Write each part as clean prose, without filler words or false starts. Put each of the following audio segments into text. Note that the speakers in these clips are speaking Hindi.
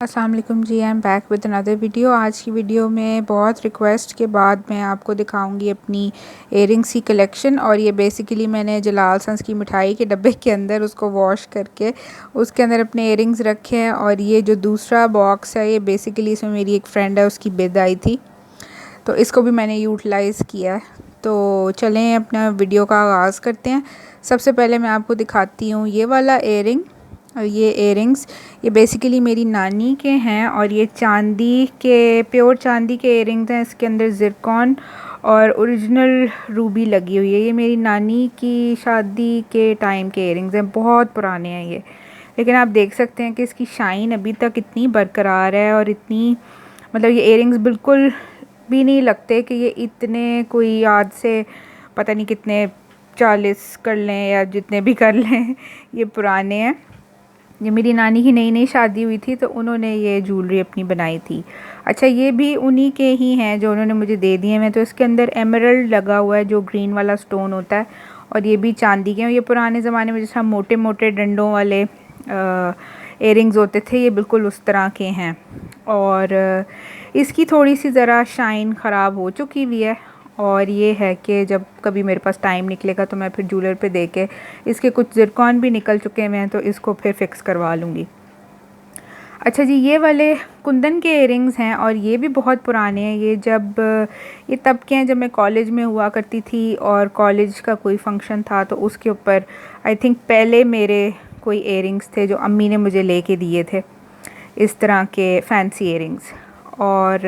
अस्सलाम वालेकुम जी। I am back with another video. आज की वीडियो में बहुत रिक्वेस्ट के बाद मैं आपको दिखाऊंगी अपनी एयरिंग्स की कलेक्शन। और ये बेसिकली मैंने जलाल संस की मिठाई के डब्बे के अंदर उसको वॉश करके उसके अंदर अपने एयरिंग्स रखे हैं। और ये जो दूसरा बॉक्स है ये बेसिकली इसमें मेरी एक फ्रेंड है, उसकी बिद आई थी तो इसको भी मैंने यूटिलाइज़ किया है। तो चलें अपना वीडियो का आगाज़ करते हैं। सबसे पहले मैं आपको दिखाती हूँ ये वाला एयरिंग। ये एयरिंग्स ये बेसिकली मेरी नानी के हैं और ये चांदी के, प्योर चांदी के एयरिंग्स हैं। इसके अंदर ज़िरकॉन और ओरिजिनल रूबी लगी हुई है। ये मेरी नानी की शादी के टाइम के एयरिंग्स हैं, बहुत पुराने हैं ये, लेकिन आप देख सकते हैं कि इसकी शाइन अभी तक इतनी बरकरार है और इतनी, मतलब ये एयरिंग्स बिल्कुल भी नहीं लगते कि ये इतने कोई आज से पता नहीं कितने 40 कर लें या जितने भी कर लें, ये पुराने हैं। ये मेरी नानी की नई नई शादी हुई थी तो उन्होंने ये ज्वेलरी अपनी बनाई थी। अच्छा, ये भी उन्हीं के ही हैं जो उन्होंने मुझे दे दिए हैं। तो इसके अंदर एमरल्ड लगा हुआ है, जो ग्रीन वाला स्टोन होता है, और ये भी चांदी के हैं। ये पुराने ज़माने में जैसे हम मोटे मोटे डंडों वाले एयरिंग्स होते थे, ये बिल्कुल उस तरह के हैं। और इसकी थोड़ी सी ज़रा शाइन ख़राब हो चुकी हुई है। और ये है कि जब कभी मेरे पास टाइम निकलेगा तो मैं फिर जूलर पे दे के, इसके कुछ ज़िरकॉन भी निकल चुके हुए हैं तो इसको फिर फ़िक्स करवा लूँगी। अच्छा जी, ये वाले कुंदन के इयरिंग्स हैं और ये भी बहुत पुराने हैं। ये तब के हैं जब मैं कॉलेज में हुआ करती थी और कॉलेज का कोई फंक्शन था तो उसके ऊपर आई थिंक पहले मेरे कोई इयरिंग्स थे जो अम्मी ने मुझे लेके दिए थे, इस तरह के फैंसी इयरिंग्स। और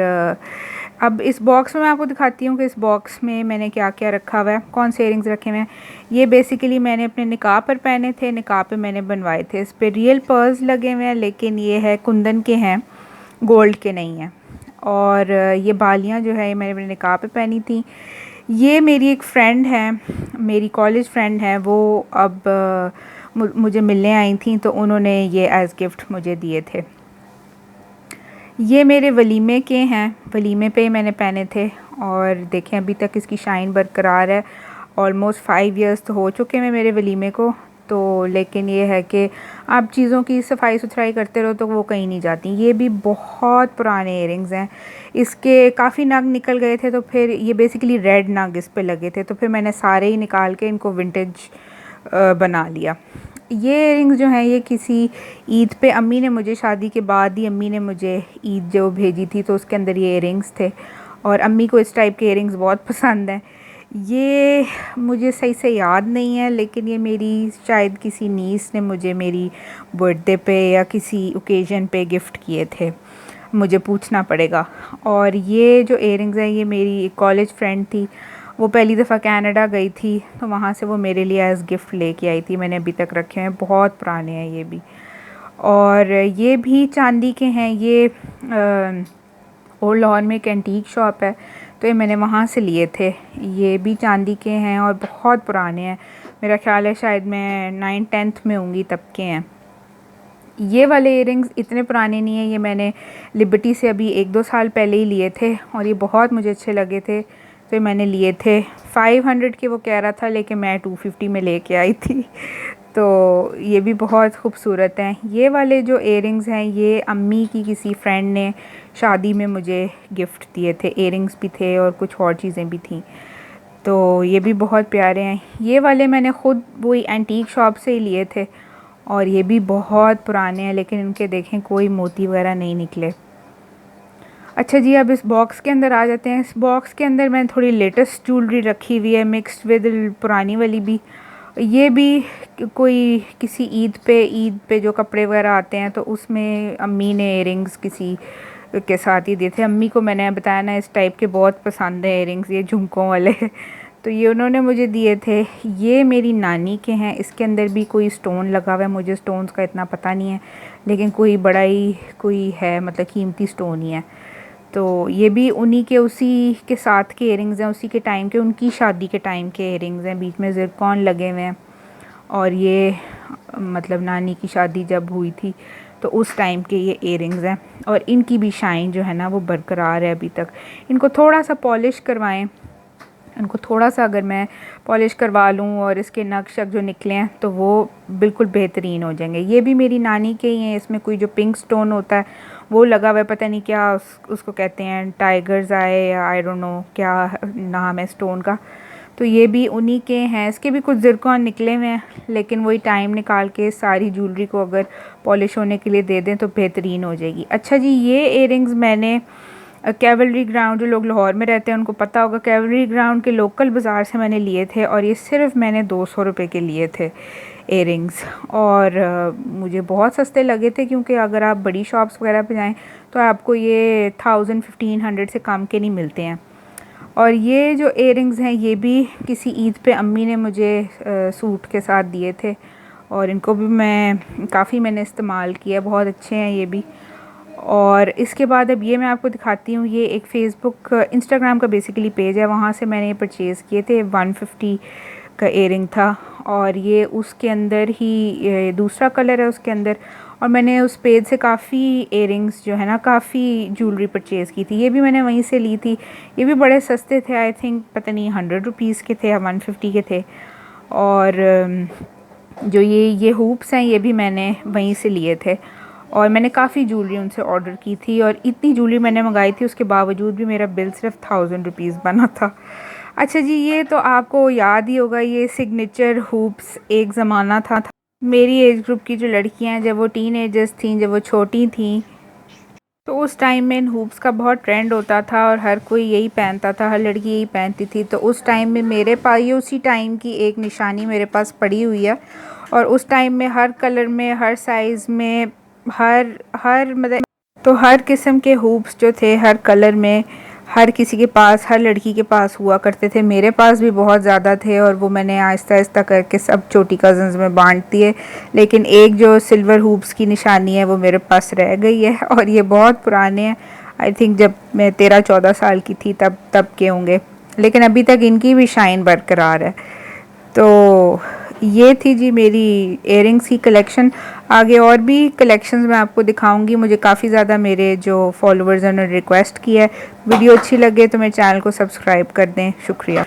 अब इस बॉक्स में मैं आपको दिखाती हूँ कि इस बॉक्स में मैंने क्या क्या रखा हुआ है, कौन से इयरिंग्स रखे हुए हैं। ये बेसिकली मैंने अपने निकाह पर पहने थे, निकाह पे मैंने बनवाए थे। इस पर रियल पर्ल्स लगे हुए हैं, लेकिन ये है कुंदन के हैं, गोल्ड के नहीं हैं। और ये बालियाँ जो है ये मैंने अपने निकाह पे पहनी थी। ये मेरी एक फ्रेंड है, मेरी कॉलेज फ्रेंड है, वो अब मुझे मिलने आई थी तो उन्होंने ये एज़ गिफ्ट मुझे दिए थे। ये मेरे वलीमे के हैं, वलीमे पे मैंने पहने थे और देखें अभी तक इसकी शाइन बरकरार है। ऑलमोस्ट 5 इयर्स तो हो चुके हैं मेरे वलीमे को। तो लेकिन ये है कि आप चीज़ों की सफाई सुथराई करते रहो तो वो कहीं नहीं जाती। ये भी बहुत पुराने इयरिंग्स हैं, इसके काफ़ी नग निकल गए थे तो फिर ये बेसिकली रेड नग इस पे लगे थे तो फिर मैंने सारे ही निकाल के इनको विंटेज बना लिया। ये इयरिंग्स जो हैं ये किसी ईद पे अम्मी ने मुझे, शादी के बाद ही अम्मी ने मुझे ईद जो भेजी थी तो उसके अंदर ये इयरिंग्स थे और अम्मी को इस टाइप के इयरिंग्स बहुत पसंद हैं। ये मुझे सही से याद नहीं है, लेकिन ये मेरी शायद किसी नीस ने मुझे मेरी बर्थडे पे या किसी ओकेजन पे गिफ्ट किए थे, मुझे पूछना पड़ेगा। और ये जो इयरिंग्स हैं ये मेरी एक कॉलेज फ्रेंड थी, वो पहली दफ़ा कनाडा गई थी तो वहाँ से वो मेरे लिए एज़ गिफ्ट लेके आई थी। मैंने अभी तक रखे हैं, बहुत पुराने हैं ये भी। और ये भी चांदी के हैं। ये ओल्ड लाहौर में एक एंटीक शॉप है तो ये मैंने वहाँ से लिए थे। ये भी चांदी के हैं और बहुत पुराने हैं, मेरा ख्याल है शायद मैं 9th-10th में होंगी तब के हैं। ये वाले इयरिंग्स इतने पुराने नहीं हैं, ये मैंने लिबर्टी से अभी 1-2 साल पहले ही लिए थे और ये बहुत मुझे अच्छे लगे थे तो मैंने लिए थे। 500 के वो कह रहा था लेकिन मैं 250 में लेके आई थी। तो ये भी बहुत खूबसूरत हैं। ये वाले जो इयरिंग्स हैं ये अम्मी की किसी फ्रेंड ने शादी में मुझे गिफ्ट दिए थे, इयरिंग्स भी थे और कुछ और चीज़ें भी थी। तो ये भी बहुत प्यारे हैं। ये वाले मैंने ख़ुद वही एंटीक शॉप से ही लिए थे और ये भी बहुत पुराने हैं, लेकिन इनके देखें कोई मोती वगैरह नहीं निकले। अच्छा जी, अब इस बॉक्स के अंदर आ जाते हैं। इस बॉक्स के अंदर मैंने थोड़ी लेटेस्ट ज्वेलरी रखी हुई है, मिक्स्ड विद पुरानी वाली भी। ये भी कोई किसी ईद पे जो कपड़े वगैरह आते हैं तो उसमें अम्मी ने इयरिंग्स किसी के साथ ही दिए थे। अम्मी को मैंने बताया ना इस टाइप के बहुत पसंद है इयरिंग्स, ये झुमकों वाले तो ये उन्होंने मुझे दिए थे। ये मेरी नानी के हैं, इसके अंदर भी कोई स्टोन लगा हुआ है, मुझे स्टोन्स का इतना पता नहीं है, लेकिन कोई बड़ा ही कोई है, मतलब कीमती स्टोन ही है। तो ये भी उन्हीं के, उसी के साथ के इयरिंग्स हैं, उसी के टाइम के, उनकी शादी के टाइम के इयरिंग्स हैं। बीच में ज़िरकॉन लगे हुए हैं और ये मतलब नानी की शादी जब हुई थी तो उस टाइम के ये इयरिंग्स हैं और इनकी भी शाइन जो है ना वो बरकरार है अभी तक। इनको थोड़ा सा पॉलिश करवाएं, इनको थोड़ा सा अगर मैं पॉलिश करवा लूँ और इसके नक्श जो निकले हैं तो वो बिल्कुल बेहतरीन हो जाएंगे। ये भी मेरी नानी के ही हैं, इसमें कोई जो पिंक स्टोन होता है वो लगा हुआ है, पता नहीं क्या उसको कहते हैं, टाइगर्स आए या आई डोंट नो क्या नाम है स्टोन का। तो ये भी उन्हीं के हैं। इसके भी कुछ ज़िरकॉन निकले हुए हैं, लेकिन वही टाइम निकाल के सारी ज्वेलरी को अगर पॉलिश होने के लिए दे दें तो बेहतरीन हो जाएगी। अच्छा जी, ये इयरिंग्स मैंने कैवलरी ग्राउंड, जो लोग लाहौर में रहते हैं उनको पता होगा, कैवलरी ग्राउंड के लोकल बाज़ार से मैंने लिए थे और ये सिर्फ मैंने 200 रुपये के लिए थे इयरिंग्स। और मुझे बहुत सस्ते लगे थे, क्योंकि अगर आप बड़ी शॉप्स वगैरह पे जाएं तो आपको ये 1000-1500 से कम के नहीं मिलते हैं। और ये जो इयरिंग्स हैं ये भी किसी ईद पे अम्मी ने मुझे सूट के साथ दिए थे और इनको भी मैंने इस्तेमाल किया, बहुत अच्छे हैं ये भी। और इसके बाद अब ये मैं आपको दिखाती हूँ, ये एक फ़ेसबुक इंस्टाग्राम का बेसिकली पेज है, वहाँ से मैंने ये परचेज़ किए थे। 150 का इयरिंग था और ये उसके अंदर ही ये दूसरा कलर है उसके अंदर। और मैंने उस पेज से काफ़ी इयरिंग्स जो है ना, काफ़ी ज्वेलरी परचेज़ की थी। ये भी मैंने वहीं से ली थी, ये भी बड़े सस्ते थे, आई थिंक पता नहीं 100 रुपीज़ के थे या 150 के थे। और जो ये हूप्स हैं ये भी मैंने वहीं से लिए थे और मैंने काफ़ी ज्वेलरी उनसे ऑर्डर की थी और इतनी ज्वेलरी मैंने मंगाई थी, उसके बावजूद भी मेरा बिल सिर्फ 1000 रुपीज़ बना था। अच्छा जी, ये तो आपको याद ही होगा, ये सिग्नेचर हूप्स एक ज़माना था। मेरी एज ग्रुप की जो लड़कियां हैं, जब वो टीनेजर्स थीं, जब वो छोटी थीं, तो उस टाइम में इन हूप्स का बहुत ट्रेंड होता था और हर कोई यही पहनता था, हर लड़की यही पहनती थी। तो उस टाइम में मेरे पास ये उसी टाइम की एक निशानी मेरे पास पड़ी हुई है। और उस टाइम में हर कलर में, हर साइज़ में, हर मतलब तो हर किस्म के हूप्स जो थे, हर कलर में, हर किसी के पास, हर लड़की के पास हुआ करते थे। मेरे पास भी बहुत ज़्यादा थे और वो मैंने आहिस्ता आहिस्ता करके सब छोटी कज़न्स में बांट दिए। लेकिन एक जो सिल्वर हूप्स की निशानी है वो मेरे पास रह गई है और ये बहुत पुराने हैं। आई थिंक जब मैं 13-14 साल की थी तब के होंगे, लेकिन अभी तक इनकी भी शाइन बरकरार है। तो ये थी जी मेरी इयरिंग्स की कलेक्शन। आगे और भी कलेक्शंस मैं आपको दिखाऊंगी। मुझे काफ़ी ज़्यादा मेरे जो फॉलोअर्स हैं उन्होंने रिक्वेस्ट की है। वीडियो अच्छी लगे तो मेरे चैनल को सब्सक्राइब कर दें। शुक्रिया।